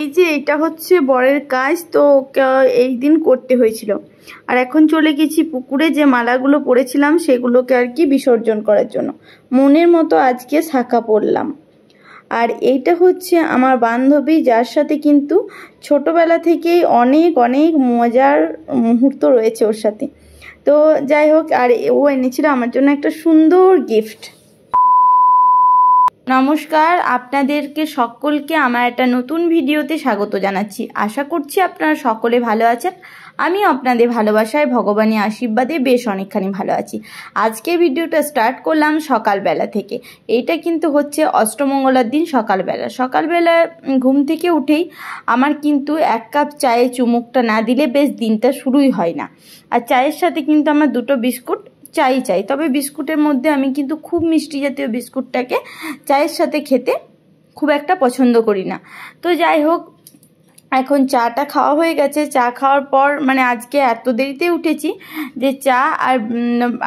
এই যে এটা হচ্ছে বরের কাজ, তো এই দিন করতে হয়েছিল। আর এখন চলে গেছি পুকুরে, যে মালাগুলো পরেছিলাম সেগুলোকে আর কি বিসর্জন করার জন্য। মনের মতো আজকে শাঁখা পরলাম। আর এইটা হচ্ছে আমার বান্ধবী, যার সাথে কিন্তু ছোটবেলা থেকেই অনেক অনেক মজার মুহূর্ত রয়েছে ওর সাথে। তো যাই হোক, আর ও এনেছিল আমার জন্য একটা সুন্দর গিফট। নমস্কার, আপনাদেরকে সকলকে আমার একটা নতুন ভিডিওতে স্বাগত জানাচ্ছি। আশা করছি আপনারা সকলে ভালো আছেন। আমিও আপনাদের ভালোবাসায়, ভগবানের আশীর্বাদে বেশ অনেকখানি ভালো আছি। আজকের ভিডিওটা স্টার্ট করলাম সকালবেলা থেকে। এইটা কিন্তু হচ্ছে অষ্টমঙ্গলার দিন সকালবেলা ঘুম থেকে উঠেই আমার কিন্তু এক কাপ চায়ে চুমুকটা না দিলে বেশ দিনটা শুরুই হয় না। আর চায়ের সাথে কিন্তু আমার দুটো বিস্কুট চাই। তবে বিস্কুটের মধ্যে আমি কিন্তু খুব মিষ্টি জাতীয় বিস্কুটটাকে চায়ের সাথে খেতে খুব একটা পছন্দ করি না। তো যাই হোক, এখন চাটা খাওয়া হয়ে গেছে। চা খাওয়ার পর মানে আজকে এত দেরিতে উঠেছি যে চা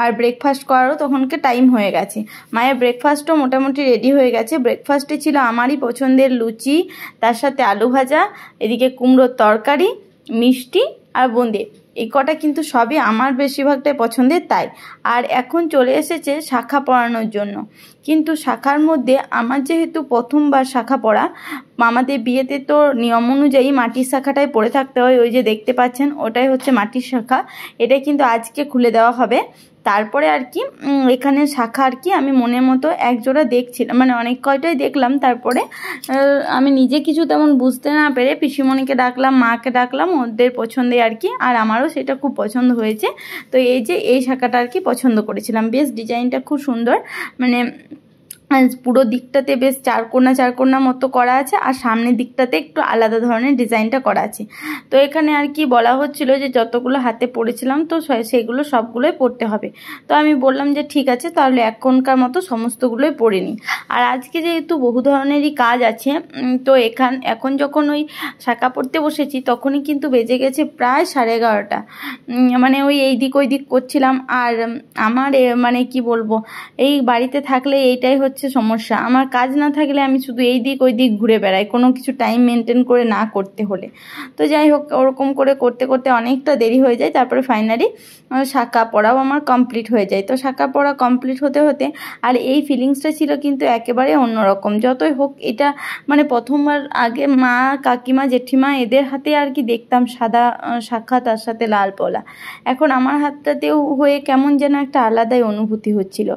আর ব্রেকফাস্ট করারও তখনকে টাইম হয়ে গেছে। মায়ের ব্রেকফাস্টও মোটামুটি রেডি হয়ে গেছে। ব্রেকফাস্টে ছিল আমারই পছন্দের লুচি, তার সাথে আলু ভাজা, এদিকে কুমড়োর তরকারি, মিষ্টি আর বোঁদে। এই কটা কিন্তু সবই আমার বেশিরভাগটাই পছন্দের, তাই। আর এখন চলে এসেছে শাঁখা পরানোর জন্য। কিন্তু শাঁখার মধ্যে আমার যেহেতু প্রথমবার শাঁখা পরা, আমাদের বিয়েতে তো নিয়ম অনুযায়ী মাটির শাঁখাটাই পরে থাকতে হয়। ওই যে দেখতে পাচ্ছেন, ওটাই হচ্ছে মাটির শাঁখা। এটা কিন্তু আজকে খুলে দেওয়া হবে। তারপরে আর কি এখানে শাঁখা আর কি আমি মনের মতো এক জোড়া দেখছিলাম, মানে অনেক কয়টাই দেখলাম। তারপরে আমি নিজে কিছু তেমন বুঝতে না পেরে পিসিমণিকে ডাকলাম, মাকে ডাকলাম, ওদের পছন্দে আর কি। আর আমারও সেটা খুব পছন্দ হয়েছে। তো এই যে এই শাঁখাটা আর কি পছন্দ করেছিলাম। বেশ ডিজাইনটা খুব সুন্দর, মানে পুরো দিকটাতে বেশ চারকোনা মতো করা আছে, আর সামনের দিকটাতে একটু আলাদা ধরনের ডিজাইনটা করা আছে। তো এখানে আর কি বলা হচ্ছিল যে যতগুলো হাতে পড়েছিলাম তো সেগুলো সবগুলোই পড়তে হবে। তো আমি বললাম যে ঠিক আছে, তাহলে এখনকার মতো সমস্তগুলোই পড়ে নিই। আর আজকে যেহেতু বহু ধরনেরই কাজ আছে, তো এখন যখন ওই শাঁখা পড়তে বসেছি তখনই কিন্তু বেজে গেছে প্রায় 11:30। মানে ওই দিক ওই দিক করছিলাম। আর আমার মানে কি বলবো, এই বাড়িতে থাকলে এইটাই হচ্ছে সমস্যা। আমার কাজ না থাকলে আমি শুধু এই দিক ওই দিক ঘুরে বেড়াই, কোনো কিছু টাইম মেনটেন করে না করতে হলে। তো যাই হোক, ওরকম করে করতে করতে অনেকটা দেরি হয়ে যায়। তারপরে ফাইনালি শাঁখা পড়াও আমার কমপ্লিট হয়ে যায়। তো শাঁখা পড়া কমপ্লিট হতে হতে আর এই ফিলিংসটা ছিল কিন্তু একেবারে অন্যরকম। যতই হোক, এটা মানে প্রথমবার আগে মা, কাকিমা, জেঠিমা এদের হাতে আর কি দেখতাম সাদা শাঁখা, তার সাথে লাল পলা। এখন আমার হাতটাতেও হয়ে কেমন যেন একটা আলাদাই অনুভূতি হচ্ছিল।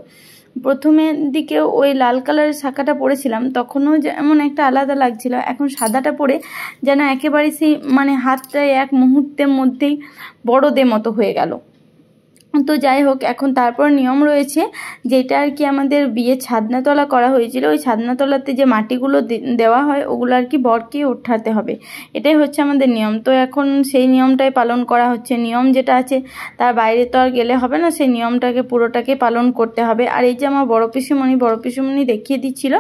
প্রথমের দিকে ওই লাল কালারের শাঁখাটা পরেছিলাম, তখনও যেমন একটা আলাদা লাগছিল। এখন সাদাটা পরে যেন একেবারে সেই মানে হাতটা এক মুহূর্তের মধ্যেই বড়দের মতো হয়ে গেল। তো যাই হোক, এখন তারপর নিয়ম রয়েছে, যেটা আর কি আমাদের বিয়ে ছাদনাতলা করা হয়েছিল, ওই ছাদনাতলাতে যে মাটিগুলো দেওয়া হয় ওগুলো আর কি বরকে ওঠাতে হবে। এটাই হচ্ছে আমাদের নিয়ম। তো এখন সেই নিয়মটাই পালন করা হচ্ছে। নিয়ম যেটা আছে তার বাইরে তো আর গেলে হবে না, সেই নিয়মটাকে পুরোটাকে পালন করতে হবে। আর এই যে আমার বড় পিসিমণি দেখিয়ে দিচ্ছিল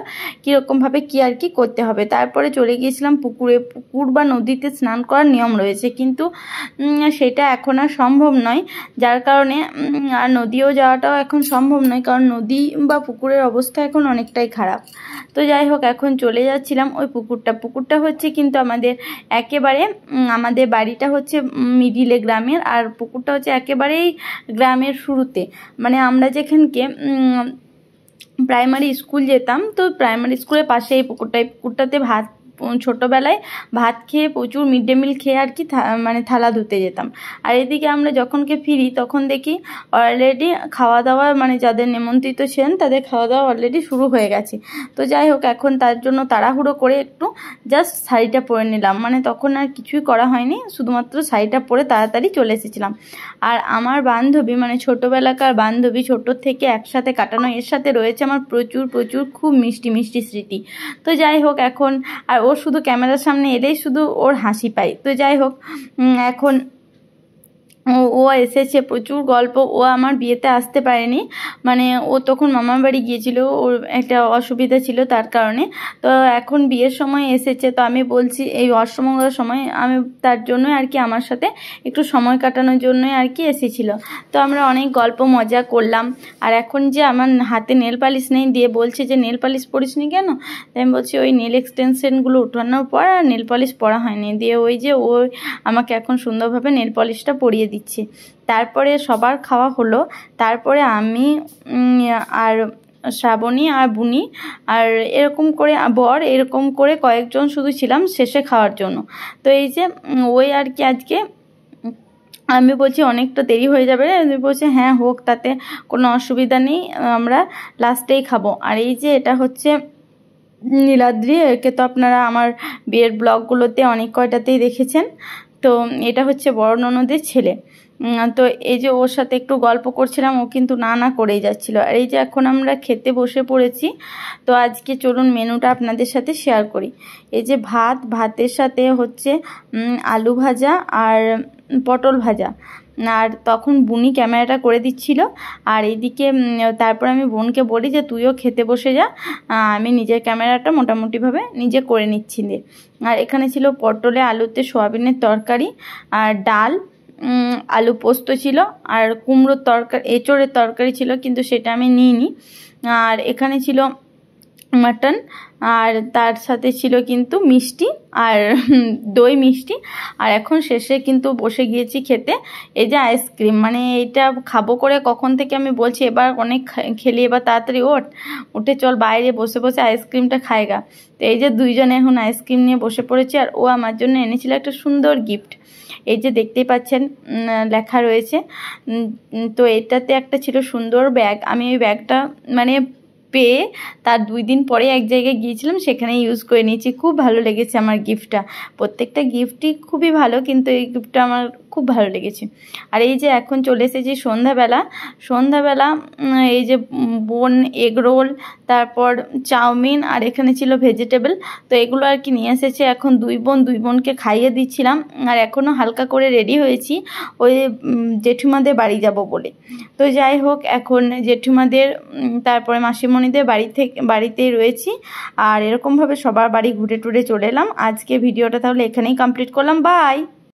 কীরকমভাবে কী আর কি করতে হবে। তারপরে চলে গিয়েছিলাম পুকুর বা নদীতে স্নান করার নিয়ম রয়েছে, কিন্তু সেটা এখন আর সম্ভব নয়। যার কারণে আর নদীও যাওয়াটাও এখন সম্ভব নয়, কারণ নদী বা পুকুরের অবস্থা এখন অনেকটাই খারাপ। তো যাই হোক, এখন চলে যাচ্ছিলাম ওই পুকুরটা হচ্ছে কিন্তু আমাদের একেবারে আমাদের বাড়িটা হচ্ছে মিডিলে গ্রামের, আর পুকুরটা হচ্ছে একেবারেই গ্রামের শুরুতে। মানে আমরা যেখানকে প্রাইমারি স্কুল যেতাম, তো প্রাইমারি স্কুলের পাশে এই পুকুরটাতে ছোটোবেলায় ভাত খেয়ে প্রচুর মিড ডে মিল খেয়ে আর কি মানে থালা ধুতে যেতাম। আর এদিকে আমরা যখনকে ফিরি তখন দেখি অলরেডি খাওয়া দাওয়া, মানে যাদের নিমন্ত্রিত ছিলেন তাদের খাওয়া দাওয়া অলরেডি শুরু হয়ে গেছে। তো যাই হোক, এখন তার জন্য তাড়াহুড়ো করে একটু জাস্ট শাড়িটা পরে নিলাম। মানে তখন আর কিছুই করা হয়নি, শুধুমাত্র শাড়িটা পরে তাড়াতাড়ি চলে এসেছিলাম। আর আমার বান্ধবী, মানে ছোটোবেলাকার বান্ধবী, ছোটোর থেকে একসাথে কাটানো, এর সাথে রয়েছে আমার প্রচুর খুব মিষ্টি স্মৃতি। তো যাই হোক, এখন আর ও শুধু ক্যামেরার সামনে এলেই শুধু ওর হাসি পায়। তো যাই হোক, এখন ও এসেছে, প্রচুর গল্প। ও আমার বিয়েতে আসতে পারেনি, মানে ও তখন মামার বাড়ি গিয়েছিল, ওর একটা অসুবিধা ছিল তার কারণে। তো এখন বিয়ের সময় এসেছে। তো আমি বলছি এই অষ্টমঙ্গলার সময় আমি তার জন্যই আর কি আমার সাথে একটু সময় কাটানোর জন্যই আর কি এসেছিল। তো আমরা অনেক গল্প মজা করলাম। আর এখন যে আমার হাতে নেল পালিশ নেই, দিয়ে বলছে যে নেল পালিশ পরিসনি কেন? তাই আমি বলছি ওই নেল এক্সটেনশনগুলো উঠানোর পর আর নেল পালিশ পরা হয়নি। দিয়ে ওই যে ও আমাকে এখন সুন্দরভাবে নেল পলিশটা পরিয়ে দিচ্ছে। তারপরে সবার খাওয়া হলো। তারপরে আমি আর শ্রাবণী আর বুনি আর এরকম করে বর এরকম করে কয়েকজন শুধু ছিলাম শেষে খাওয়ার জন্য। তো এই যে ওই আর কি আজকে আমি বলছি অনেকটা দেরি হয়ে যাবে, বলছে হ্যাঁ হোক, তাতে কোনো অসুবিধা নেই, আমরা লাস্টেই খাবো। আর এই যে এটা হচ্ছে নীলাদ্রি, একে তো আপনারা আমার বিয়ের ব্লগগুলোতে অনেক কয়টাতেই দেখেছেন। তো এটা হচ্ছে বড় ননদের ছেলে। তো এই যে ওর সাথে একটু গল্প করছিলাম, ও কিন্তু না না করেই যাচ্ছিল। আর এই যে এখন আমরা খেতে বসে পড়েছি। তো আজকে চলুন মেনুটা আপনাদের সাথে শেয়ার করি। এই যে ভাতের সাথে হচ্ছে আলু ভাজা আর পটল ভাজা। আর তখন বুনি ক্যামেরাটা করে দিচ্ছিল। আর এইদিকে তারপর আমি বোনকে বলি যে তুইও খেতে বসে যা, আমি নিজের ক্যামেরাটা মোটামুটিভাবে নিজে করে নিচ্ছি। আর এখানে ছিল পটলে আলুতে সয়াবিনের তরকারি আর ডাল, আলু পোস্ত ছিল, আর কুমড়োর তরকারি, এঁচোড়ের তরকারি ছিল, কিন্তু সেটা আমি নিইনি। আর এখানে ছিল মাটন, আর তার সাথে ছিল কিন্তু মিষ্টি আর দই মিষ্টি। আর এখন শেষে কিন্তু বসে গিয়েছি খেতে। এই যে আইসক্রিম, মানে এটা খাবো করে কখন থেকে আমি বলছি এবার অনেক খেলি, এবার তাড়াতাড়ি উঠে চল বাইরে বসে বসে আইসক্রিমটা খায়গা। তো এই যে দুইজনে এখন আইসক্রিম নিয়ে বসে পড়েছি। আর ও আমার জন্য এনেছিল একটা সুন্দর গিফট, এই যে দেখতেই পাচ্ছেন লেখা রয়েছে। তো এটাতে একটা ছিল সুন্দর ব্যাগ। আমি ওই ব্যাগটা মানে পেয়ে তার 2 দিন পরে এক জায়গায় গিয়েছিলাম, সেখানে ইউজ করে নিয়েছি। খুব ভালো লেগেছে আমার গিফটটা। প্রত্যেকটা গিফটই খুবই ভালো, কিন্তু এই গিফটটা আমার খুব ভালো লেগেছে। আর এই যে এখন চলে এসেছি সন্ধ্যাবেলা এই যে বোন এগ রোল, তারপর চাউমিন, আর এখানে ছিল ভেজিটেবল। তো এগুলো আর কি নিয়ে এসেছে। এখন দুই বোনকে খাইয়ে দিচ্ছিলাম। আর এখনও হালকা করে রেডি হয়েছি ওই জেঠুমাদের বাড়ি যাব বলে। তো যাই হোক, এখন জেঠুমাদের তারপরে মাসিমণিদের বাড়িতেই রয়েছি। আর এরকমভাবে সবার বাড়ি ঘুরে টুরে চলে এলাম। আজকে ভিডিওটা তাহলে এখানেই কমপ্লিট করলাম। বাই।